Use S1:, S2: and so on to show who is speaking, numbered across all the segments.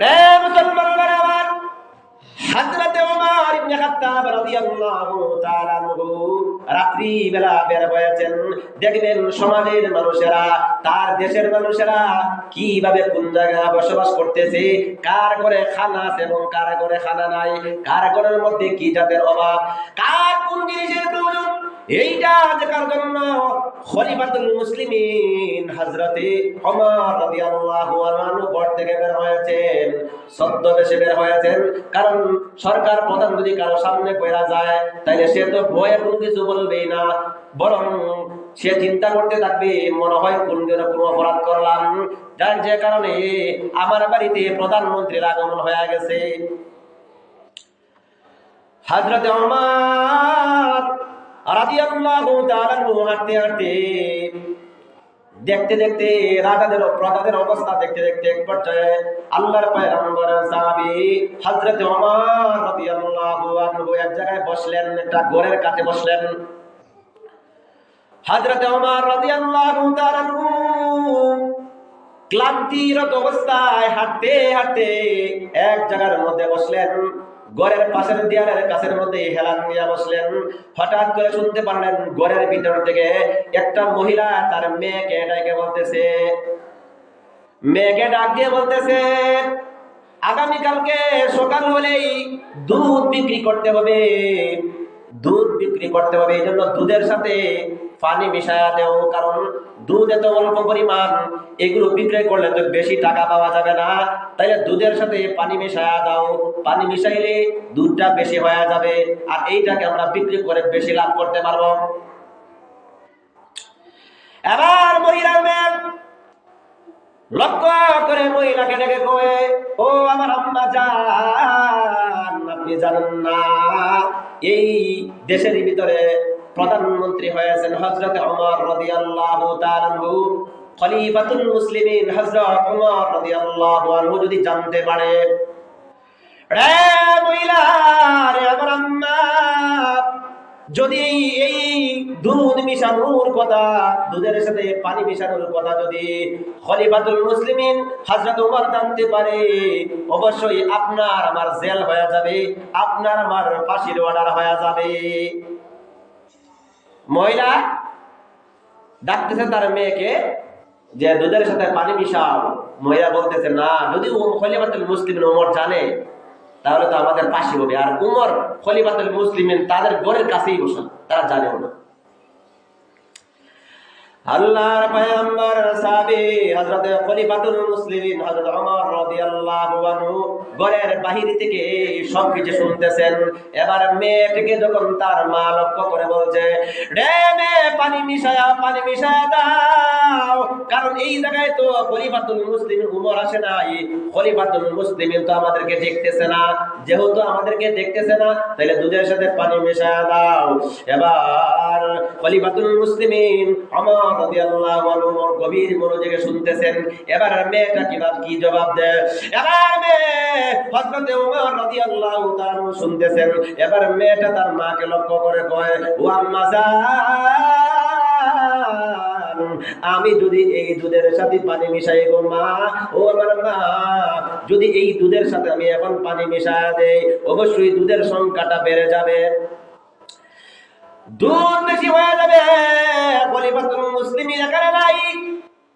S1: রে মুসলমানরা আমার, হযরতে ওমর ইবনে খাত্তাব রাদিয়াল্লাহু তাআলা আনহু রাত্রি বেলা বের হয়েছেন। দেখবেন সমাজের মানুষেরা, তার দেশের মানুষেরা কিভাবে কোন জায়গায় বসবাস করতেছে, কার ঘরে খানা আছে এবং কার ঘরে খানা নাই, কার ঘরের মধ্যে কি জাতের অভাব, কার কোন জিনিসের প্রয়োজন, এইটা দেখার জন্য খলিফাতুল মুসলিমিন হযরতে ওমর রাদিয়াল্লাহু আনহু ঘর থেকে বের হয়েছেন, ছদ্মবেশে বের হয়েছেন। কারণ সরকার প্রধান যদি কারো সামনে পড়া যায় তাহলে সে তো ভয়ে কোনো কিছু বলবেই না, বরং সে চিন্তা করতে থাকবে মনে হয় কোন অপরাধ করলাম, যার যে কারণে আমার বাড়িতে প্রধানমন্ত্রীর আগমন হয়ে গেছে। হযরতে ওমর রাদিয়াল্লাহু তাআলা হাঁটতে হাঁটতে দেখতে দেখতে রাজাদের অবস্থা দেখতে দেখতে এক পর্যায়ে আল্লাহর পয়গম্বর সাহাবী হযরত ওমর রাদিয়াল্লাহু আনহু এক জায়গায় বসলেন, একটা ঘরের কাছে বসলেন। হযরত ওমর রাদিয়াল্লাহু তাআলা ক্লান্তিরত অবস্থায় হাঁটতে হাঁটতে এক জায়গার মধ্যে বসলেন, ঘরের পাশের দেয়ালের কাছের মধ্যে হেলান নিয়ে বসলেন। হঠাৎ করে শুনতে পারলেন ঘরের ভিতর থেকে একটা মহিলা তার মেয়েকে ডাক দিয়ে বলতেছে, আগামীকালকে সকাল হলেই দুধ বিক্রি করতে হবে, এই জন্য দুধের সাথে পানি মিশায়া দেও, কারণ দুধ এত অল্প পরিমাণ, এগুলো বিক্রয় করলে তো বেশি টাকা পাওয়া যাবে না, তাইলে দুধের সাথে পানি মিশায়া দাও, পানি মিশাইলে দুধটা বেশি হয়ে যাবে, আর এইটাকে আমরা বিক্রি করে বেশি লাভ করতে পারবো। এবার মহিলার মেয়ে লক্ষ্য করে মহিলাকে ডেকে কয়ে, ও আমার আম্মা জান, আপনি জানেন না এই দেশের ভিতরে প্রধানমন্ত্রী হয়েছেন হযরতে ওমর রাদিয়াল্লাহু তাআলা আনহু, খলিফাতুল মুসলিমিন হযরত ওমর রাদিয়াল্লাহু আনহু যদি জানতে পারে, রে মহিলা, রে আমার আম্মা, যদি এই দুধ মিশানোর কথা, দুধের সাথে পানি মিশানোর কথা যদি খলিফাতুল মুসলিমিন হযরত ওমর জানতে পারে, অবশ্যই আপনার আমার জেল হয়ে যাবে, আপনার আমার ফাঁসির অর্ডার হয়ে যাবে। মহিলা ডাকতেছে তার মেয়েকে যে দুধের সাথে পানি মিশাও। মহিলা বলতেছে, না, যদি খলিফাতুল মুসলিমিন ওমর জানে তাহলে তো আমাদের ফাঁসি হবে, আর উমর খলিফাতুল মুসলিমিন তাদের ঘরের কাছেই বসেন, তারা জানেও না। আল্লাহর পয়গম্বর সাহাবী হযরত খলিফাতুল মুসলিমিন হযরত ওমর রাদিয়াল্লাহু আনহু ঘরের বাহির থেকে সবকিছু শুনতেছেন। এবার মেয়েটিকে যখন তার মা লক্ষ্য করে বলছে, রে মেয়ে, পানি মিশায়া দাও, কারণ এই জায়গায় তো খলিফাতুল মুসলিমিন উমর আসে নাই, খলিফাতুল মুসলিমিন তো আমাদেরকে দেখতেছে না, যেহেতু আমাদেরকে দেখতেছে না তাহলে দুধের সাথে পানি মিশায়া দাও। এবার খলিফাতুল মুসলিমিন ওমর রাদিয়াল্লাহু আনহু গভীর মনোযোগে শুনতেছেন। এবার মেয়েটা কি জবাব দেয়, এবার মেয়ে হযরত ওমর রাদিয়াল্লাহু তাআলা শুনতেছেন। এবার মেয়েটা তার মাকে লক্ষ্য করে কয়, ও আম্মা জান, আমি যদি এই দুধের সাথে পানি মিশাই গো মা, ও আমার মা, যদি এই দুধের সাথে আমি এখন পানি মিশায়া দেই, অবশ্যই দুধের সংখ্যাটা বেড়ে যাবে, দুধ বেশি হয়ে যাবে। খলিফাতুল মুসলিমিন এখানে নাই,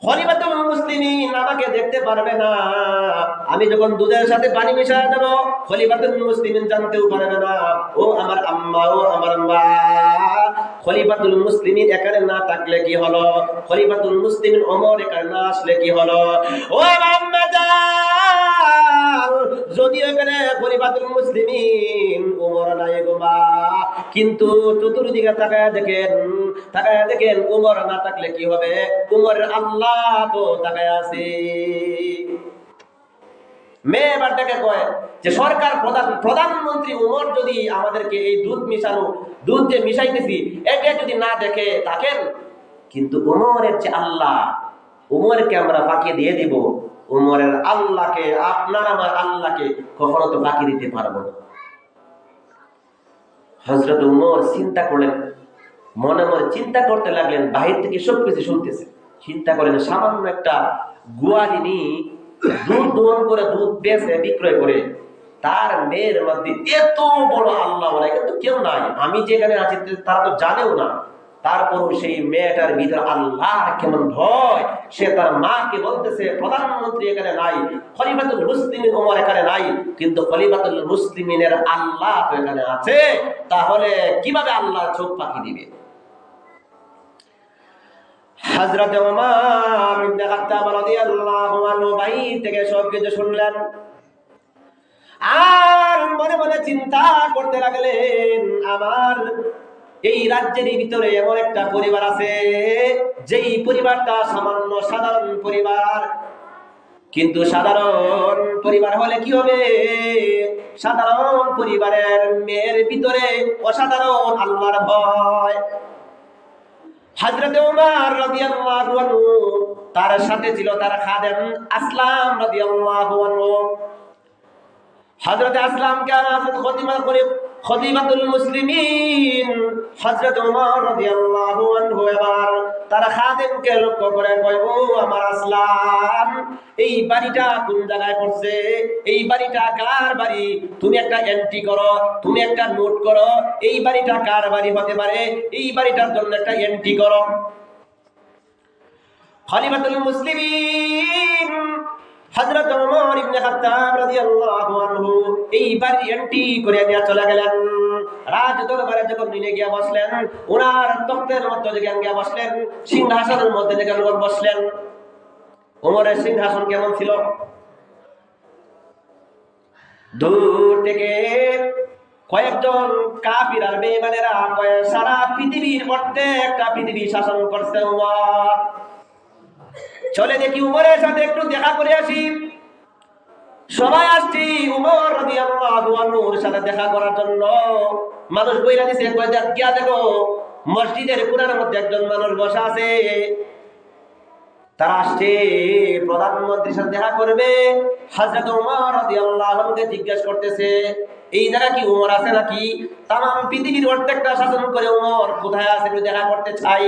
S1: খলিফাতুল মুসলিমিন আমাকে দেখতে পারবে না, আমি যখন দুধের সাথে পানি মিশায় দেব খলিফাতুল মুসলিমিন জানতেও পারবে না। ও আমার আম্মা, ও আমার মা, খলিফাতুল মুসলিমিন এখানে না থাকলে কি হলো, খলিফাতুল মুসলিমিন ওমর এখানে না আসলে কি হলো, ও আমার আম্মা জান, যদি এখানে খলিফাতুল মুসলিমিন ওমর নাই গো মা, কিন্তু চতুর্দিকে তাকায়া দেখেন ওমর না থাকলে কি হবে, ওমরের আল্লাহ তো তাকায়া আছে। মেয়ে এবার ডেকে কয় যে সরকার প্রধানমন্ত্রী ওমর যদি আমাদেরকে এই দুধ যে মিশাইতেছি এটা যদি না দেখে থাকেন, কিন্তু ওমরের যে আল্লাহ, ওমরকে আমরা ফাঁকি দিয়ে দিব, ওমরের আল্লাহকে, আপনার আমার আল্লাহকে কখনো তো ফাঁকি দিতে পারবো না। হযরত ওমর চিন্তা করলেন, মনে মনে চিন্তা করতে লাগলেন, বাহির থেকে সবকিছু শুনতেছে। চিন্তা করেন, সামান্য একটা গোয়ালিনী দুধ দোহন করে দুধ বেচে বিক্রয় করে, তার মেয়ের মধ্যে এত বড় আল্লাহ বলে কিন্তু কেউ নাই, আমি যেখানে আছি তারা তো জানেও না। তারপরও সেই মেয়েটার ভিতরে আল্লাহর কেমন ভয়, সে তার মাকে বলতেছে প্রধানমন্ত্রী এখানে নাই, খলিফাতুল মুসলিমিন ওমর এখানে নাই, কিন্তু খলিফাতুল মুসলিমিনের আল্লাহ তো এখানে আছে, তাহলে কিভাবে আল্লাহ চোখ পাকি দিবে? হযরত ওমর ইবনে খাত্তাব রাদিয়াল্লাহু আনহু বাইরে থেকে সবকিছু শুনলেন আর মনে মনে চিন্তা করতে লাগলেন, আমার এই রাজ্যের ভিতরে এমন একটা পরিবার আছে, যেই পরিবারটা সামান্য সাধারণ পরিবার, কিন্তু সাধারণ পরিবার হলে কি হবে? সাধারণ পরিবারের মেয়ের ভিতরে অসাধারণ আল্লাহর ভয়। হযরত ওমর রাদিয়াল্লাহু আনহু, তার সাথে ছিল তার খাদেম আসলাম রাদিয়াল্লাহু আনহু। হযরত আসলামকে হযরত খলিফাতুল মুসলিমিন হযরত ওমর রাদিয়াল্লাহু আনহু এবার তার খাদেমকে লক্ষ্য করে কয়, ও আমার আসলাম, এই বাড়িটা কোন জায়গায় পড়ছে? এই বাড়িটা কার বাড়ি? তুমি একটা এন্ট্রি করো, তুমি একটা নোট করো, এই বাড়িটা কার বাড়ি হতে পারে, এই বাড়িটার জন্য একটা এন্ট্রি করো। খলিফাতুল মুসলিমিন হযরত ওমর ইবনে খাত্তাব রাদিয়াল্লাহু আনহু এই বাড়ি এন্ট্রি করে নিয়ে চলে গেলেন। রাজ দরবারে যখন নিয়ে গিয়ে বসলেন, ওনার তখ্তের মধ্যে গিয়ে বসলেন, সিংহাসনের মধ্যে যখন বসলেন, ওমরের সিংহাসন কেমন ছিল? দূর থেকে কয়েকজন কাফির আর বেঈমানেরা সারা পৃথিবীর প্রত্যেকটা পৃথিবী শাসন করছে ওমর। চলে দেখি উমরের সাথে একটু দেখা করে আসি। সবাই আসছি উমর রাদিয়াল্লাহু আনহুর সাথে দেখা করার জন্য। মানুষ বইরা দিছে, কয় গিয়া দেখো মসজিদের কোণার মধ্যে একজন মানুষ বসা আছে, তারা আসছে প্রধানমন্ত্রীর সাথে দেখা করবে। হযরত ওমর রাদিয়াল্লাহু আনহুকে জিজ্ঞেস করতেছে, এই জায়গা কি উমর আছে নাকি? তামাম পৃথিবীর প্রত্যেকটা শাসন করে উমর কোথায় আছে একটু দেখা করতে চাই।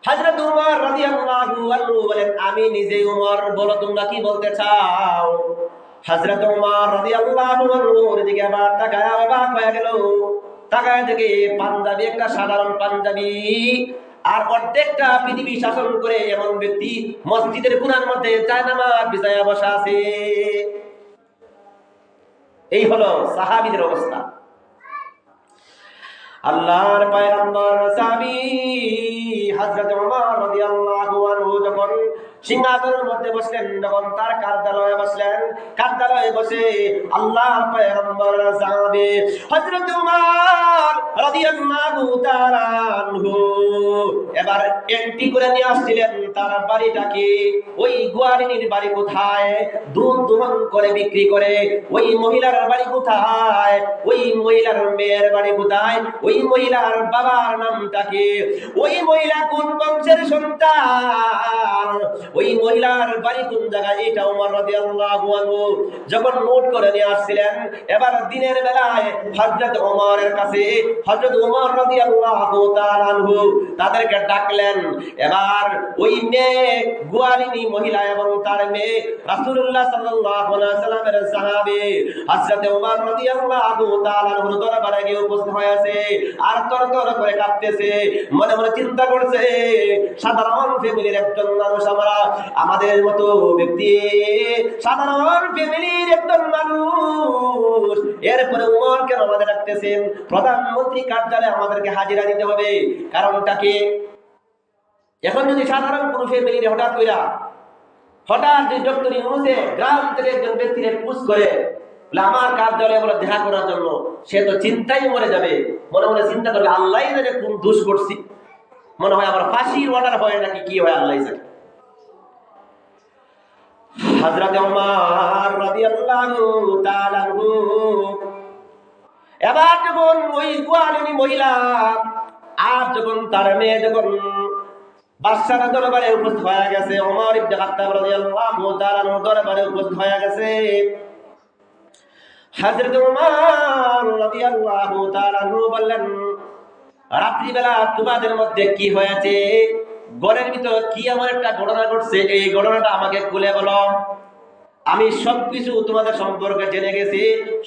S1: হযরত ওমর রাদিয়াল্লাহু আনহু বলেন, আমি নিজে ওমর, বলো তোমরা কি বলতে চাও? হযরত ওমর রাদিয়াল্লাহু আনহুর দিকে আবার তাকায় অবাক হয়ে গেল। তাকায় দেখে পাঞ্জাবি, একটা সাধারণ পাঞ্জাবি, আর অর্ধেকটা পৃথিবী শাসন করে এমন ব্যক্তি মসজিদের কোণার মধ্যে জায়নামাজ বিছায়া বসা আছে। এই হলো সাহাবীদের অবস্থা। আল্লাহর পয়গম্বর সাহাবী হযরত ওমর রাদিয়াল্লাহু আনহু যখন সিংহাসনের মধ্যে বসলেন, যখন তার কার্যালয়ে বসলেন, কার্যালয়ে বসে আল্লাহর পয়গম্বর সাহাবী হযরত ওমর রাদিয়াল্লাহু তাআলা আনহু এবার এন্ট্রি করে নিয়ে আসছিলেন তার বাড়িটাকে। ওই গোয়ালিনীর বাড়ি কোথায়? দুধ দোহন করে বিক্রি করে। ওই মহিলার বাড়ি কোথায়? ওই মহিলার মেয়ের বাড়ি কোথায়? ওই মহিলার বাবার নামটা কি? ওই মহিলা কোন বংশের সন্তান? ওই মহিলার বাড়ি কোন জায়গায়? এটা ওমর রাদিয়াল্লাহু আনহু যখন নোট করে নিয়ে আসছিলেন, এবার দিনের বেলায় হযরত ওমরের কাছে হযরত ওমর রাদিয়াল্লাহু তাআলা আনহু তাদেরকে ডাকলেন। এবার ওই মেয়ে গোয়ালিনী মহিলা এবং তার মেয়ে রাসূলুল্লাহ সাল্লাল্লাহু আলাইহি ওয়াসাল্লামের সাহাবী হযরত ওমর রাদিয়াল্লাহু তাআলা আনহুর দরবারে গিয়ে উপস্থিত হয়েছে আর তরতর করে কাঁদতেছে, মনে মনে চিন্তা করছে, সাধারণ ফ্যামিলির একজন মানুষ আমরা, আমাদের মতো ব্যক্তি, সাধারণ ফ্যামিলির একজন মানুষ, এরপরে ওমর কেন আমাদের ডাকতেছেন? প্রধানমন্ত্রী কার্যালয়ে আমাদেরকে হাজিরা দিতে হবে, কারণটা কি? এখন যদি সাধারণ কোন ফ্যামিলির হঠাৎ যদি ডক্টর ইউনূসে গ্রাম থেকে একজন ব্যক্তিকে পুশ করে আমার কার্যালয়ে বলে দেখা করার জন্য, সে তো চিন্তাই মরে যাবে, মনে মনে চিন্তা করবে আল্লাহই জানে কোন দোষ করছি, মনে হয় আমার ফাঁসির অর্ডার হয় নাকি কি হয় আল্লাহই জানে। হযরত ওমর রাদিয়াল্লাহু তাআলা আনহু এবার যখন ওই গোয়ালিনী মহিলা আর যখন তার মেয়ে যখন বাদশার দরবারে উপস্থিত হয়ে গেছে, ওমর ইবনে খাত্তাব রাদিয়াল্লাহু তাআলা আনহু দরবারে উপস্থিত হয়ে গেছে, হযরত ওমর রাদিয়াল্লাহু তাআলা আনহু বললেন, রাত্রিবেলা তোমাদের মধ্যে কি হয়েছে ঘরের ভিতর কি এমন একটা ঘটনা ঘটছে, এই ঘটনাটা আমাকে খুলে বলো, আমি সবকিছু তোমাদের সম্পর্কে জেনে গেছি,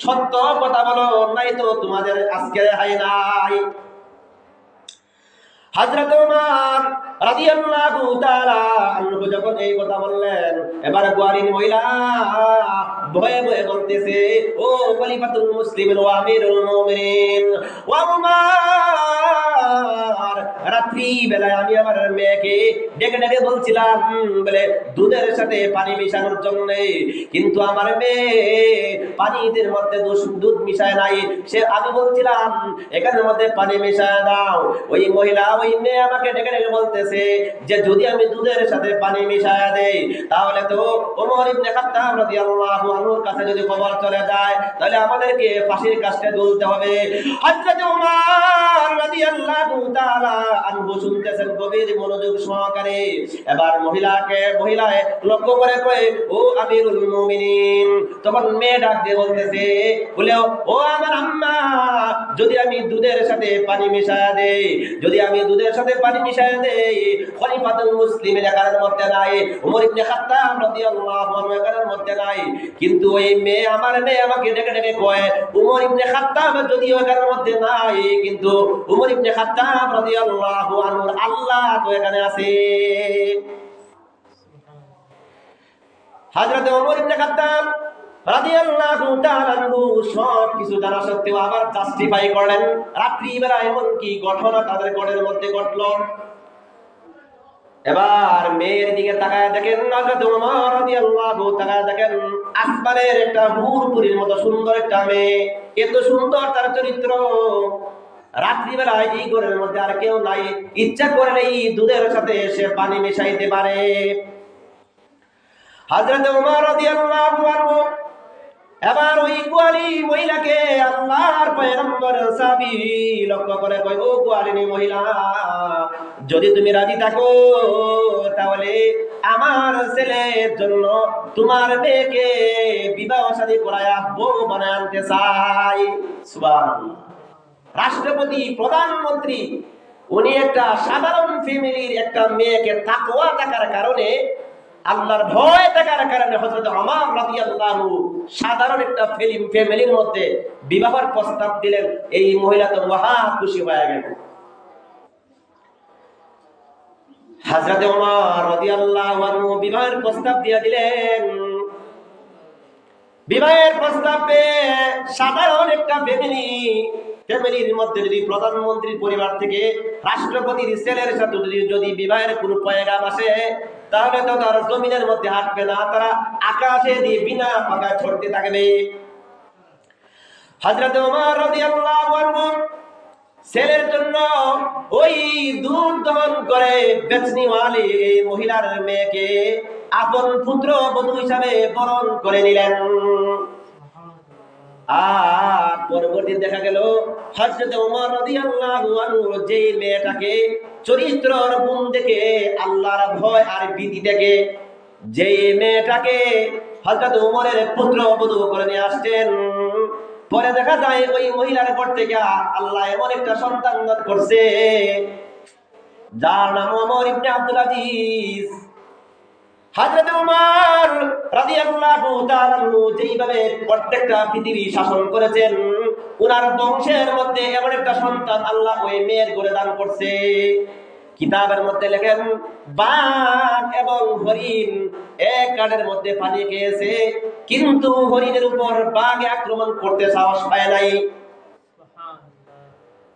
S1: সত্য কথা বলো, নাই তো তোমাদের আজকে রেহাই নাই। হযরত ওমর রাদিয়াল্লাহু তাআলা আনহু যখন এই কথা বললেন, এবার গোয়ালিন মহিলা ভয়ে ভয়ে বলতেছে, ও খলিফাতুল মুসলিমিন ওয়া আমিরুল মুমিনিন ওয়া উমর, রাত্রি বেলায় আমি আমার মেয়েকে ডেকে ডেকে বলছিলাম বলে দুধের সাথে পানি মিশানোর জন্য, কিন্তু আমার মেয়ে পানিদের মধ্যে দুধ মিশায় নাই, সে আমি বলছিলাম এখানের মধ্যে পানি মিশায় দাও। ওই মহিলা ওই মেয়ে আমাকে ডেকে ডেকে বলতেছে যে যদি আমি দুধের সাথে পানি মিশায়া দেই তাহলে তো ওমর ইবনে খাত্তাব রাদিয়াল্লাহু আনহুর কাছে যদি খবর চলে যায় তাহলে আমাদেরকে ফাঁসির কাস্টে ঝুলতে হবে। হযরত ওমর রাদিয়াল্লাহু তাআলা আনহু শুনতেছেন গভীর মনোযোগ সহকারে। এবার মহিলায় লক্ষ্য করে কয়, ও আমিরুল মুমিনিন। তখন মেয়ে ডাক দিয়ে বলতেছে, বলে ও আমার আম্মা, যদি আমি দুধের সাথে পানি মিশায়া দেই, যদি আমি দুধের সাথে পানি মিশায়া দেই, খলিফাতুল মুসলিমিন এখানের মধ্যে নাই, ওমর ইবনে খাত্তাব রাদিয়াল্লাহু আনহু এখানের মধ্যে নাই, কিন্তু ওই মেয়ে আমার মেয়ে আমাকে ডেকে ডেকে কয় ওমর ইবনে খাত্তাব যদিও এখানের মধ্যে নাই, কিন্তু ওমর ইবনে খাত্তাব রাদিয়াল্লাহু আনহুর আল্লাহ তো এখানে আছে। হযরত ওমর ইবনে খাত্তাব রাদিয়াল্লাহু তাআলা আনহু সব কিছু জানা সত্ত্বেও আবার জাস্টিফাই করলেন, রাত্রি বেলা এমন কি ঘটনা তাদের ঘরের মধ্যে ঘটলো। এবার মেয়ের দিকে তাকায় দেখেন, হযরত ওমর রাদিয়াল্লাহু তাআলা দেখেন আসমানের একটা হুরপুরীর মতো সুন্দর একটা মেয়ে, এত সুন্দর তার চরিত্র, রাত্রিবেলা এই ঘরের মধ্যে আর কেউ নাই, ইচ্ছা করলে এই দুধের সাথে সে পানি মিশাইতে পারে। হযরত ওমর রাদিয়াল্লাহু আনহু এবার ওই গোয়ালি মহিলাকে আল্লাহর পয়গম্বর সাহাবী লক্ষ্য করে কয়, ও গোয়ালিনী মহিলা, যদি তুমি রাজি থাকো তাহলে আমার ছেলের জন্য তোমার মেয়েকে বিবাহ শাদী করায়া বউ বানায় আনতে চাই। সুবহানাল্লাহ। রাষ্ট্রপতি, প্রধানমন্ত্রী, উনি একটা সাধারণ ফ্যামিলির একটা মেয়েকে তাকওয়া থাকার কারণে, আল্লাহর ভয় থাকার কারণে হযরত ওমর রাদিয়াল্লাহু সাধারণ একটা ফ্যামিলির মধ্যে বিবাহের প্রস্তাব দিলেন। এই মহিলা তো মহা খুশি হয়ে গেল। হযরত ওমর রাদিয়াল্লাহু আনহু বিবাহের প্রস্তাব দিয়ে দিলেন। বিবাহের প্রস্তাব পেয়ে সাধারণ একটা ফ্যামিলির মধ্যে যদি প্রধানমন্ত্রীর পরিবার থেকে রাষ্ট্রপতির ছেলের সাথে যদি বিবাহের কোনো পয়গাম আসে তাহলে তো তার জমিনের মধ্যে হাঁটবে না, তারা আকাশে দিয়ে বিনা পাখায় ছড়তে থাকবে। হযরত ওমর রাদিয়াল্লাহু আনহু ছেলের জন্য ওই দুধ দহন করে বেচনিওয়ালি এই মহিলার মেয়েকে আপন পুত্র বধূ হিসাবে বরণ করে নিলেন। আর পরবর্তী দেখা গেল হযরত ওমর রাদিয়াল্লাহু আনহু যে মেয়েটাকে চরিত্রর গুণ দেখে, আল্লাহর ভয় আর ভীতি দেখে যে মেয়েটাকে হযরত ওমরের পুত্র বধূ করে নিয়ে আসছেন, পরে দেখা যায় ওই মহিলার ঘর থেকে আল্লাহ এমন একটা সন্তান দান করছে যার নাম ওমর ইবনে আব্দুল আজিজ। হযরত ওমর রাদিয়াল্লাহু তাআলা যেইভাবে প্রত্যেকটা পৃথিবী শাসন করেছেন, ওনার বংশের মধ্যে এমন একটা সন্তান আল্লাহ ওই মেয়ের ঘরে দান করছে। কিতাবের মধ্যে লেখেন, বাঘ এবং হরিণ এক গাড়ের মধ্যে পানি খেয়েছে, কিন্তু হরিণের উপর বাঘে আক্রমণ করতে সাহস পায় নাই।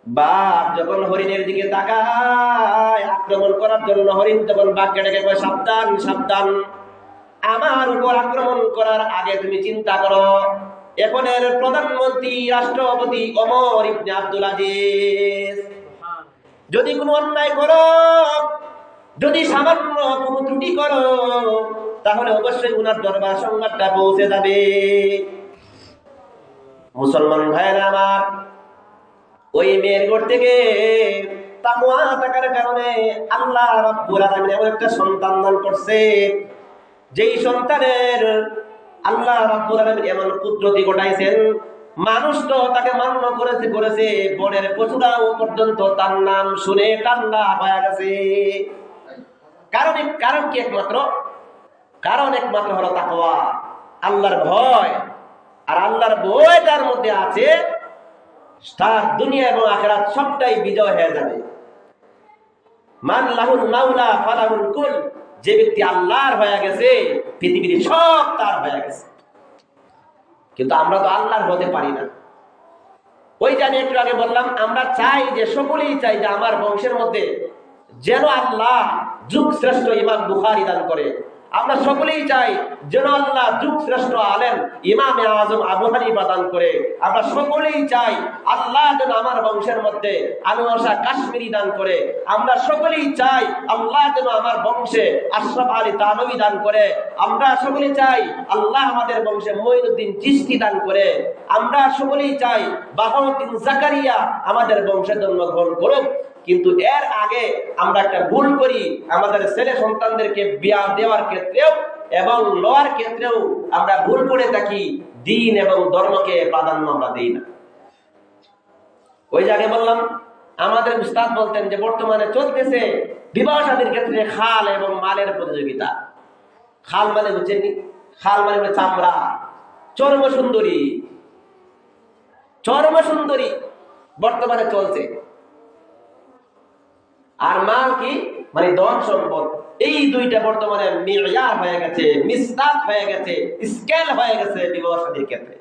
S1: বাঘ যখন হরিণের দিকে তাকায় আক্রমণ করার জন্য, হরিণ তখন বাঘকে ডেকে কয়, সাবধান সাবধান, আমার উপর আক্রমণ করার আগে তুমি চিন্তা করো, এখনের প্রধানমন্ত্রী রাষ্ট্রপতি ওমর ইবনে আব্দুল আজিজ, যদি কোনো অন্যায় করো, যদি সামান্য কোনো ত্রুটি করো, তাহলে অবশ্যই উনার দরবার সংবাদটা পৌঁছে যাবে। মুসলমান ভাইরা আমার, ওই মেয়ের ঘর থেকে তাকওয়া থাকার কারণে আল্লাহ রাব্বুল আলামিন এমন একটা সন্তান দান করছে, যেই সন্তানের আল্লাহ রাব্বুল আলামিন এমন কুদরতি ঘটাইছেন, মানুষ তো তাকে মান্য করেছে, বনের পশুরাও পর্যন্ত তার নাম শুনে ঠান্ডা হয়ে গেছে। কারণ কি একমাত্র? কারণ একমাত্র হলো তাকওয়া, আল্লাহর ভয়। আর আল্লাহর ভয় যার মধ্যে আছে তার দুনিয়া এবং আখিরাত সবটাই বিজয় হয়ে যাবে। মান লাহুল মাওলা ফালাহুল কুল, যে ব্যক্তি আল্লাহর হয়ে গেছে পৃথিবীর সব তার হয়ে গেছে। কিন্তু আমরা তো আল্লাহর হতে পারি না। ওই যে আমি একটু আগে বললাম, আমরা চাই যে সকলেই চাই যে আমার বংশের মধ্যে যেন আল্লাহ যুগ শ্রেষ্ঠ ইমাম বুখারী দান করে। আমরা সকলেই চাই যেন আল্লাহ যুগ শ্রেষ্ঠ আলেম ইমামে আজম আবু হানিফা দান করে। আমরা সকলেই চাই আল্লাহ যেন আমার বংশের মধ্যে আনোয়ার শাহ কাশ্মীরি দান করে। আমরা সকলেই চাই আল্লাহ যেন আমার বংশে আশরাফ আলী থানভী দান করে। আমরা সকলেই চাই আল্লাহ আমাদের বংশে মঈনুদ্দিন চিশতি দান করে। আমরা সকলেই চাই বাহাউদ্দিন জাকারিয়া আমাদের বংশে জন্মগ্রহণ করুক। কিন্তু এর আগে আমরা একটা ভুল করি, আমাদের ছেলে সন্তানদেরকে বিয়া দেওয়ার ক্ষেত্রেও এবং লওয়ার ক্ষেত্রেও আমরা ভুল করে থাকি, দিন এবং ধর্মকে প্রাধান্য আমরা দিই না। ওই যে আগে বললাম, আমাদের উস্তাদ বলতেন যে বর্তমানে চলতেছে বিবাহ শাদীর ক্ষেত্রে খাল এবং মালের প্রতিযোগিতা। খাল মানে বুঝছেন? খাল মানে চামড়া, চর্ম সুন্দরী বর্তমানে চলছে। আর মাল কি মানে ধন সম্পদ। এই দুইটা বর্তমানে মিয়ার হয়ে গেছে, মিসদাক হয়ে গেছে, স্কেল হয়ে গেছে বিবাহ শাদীর ক্ষেত্রে।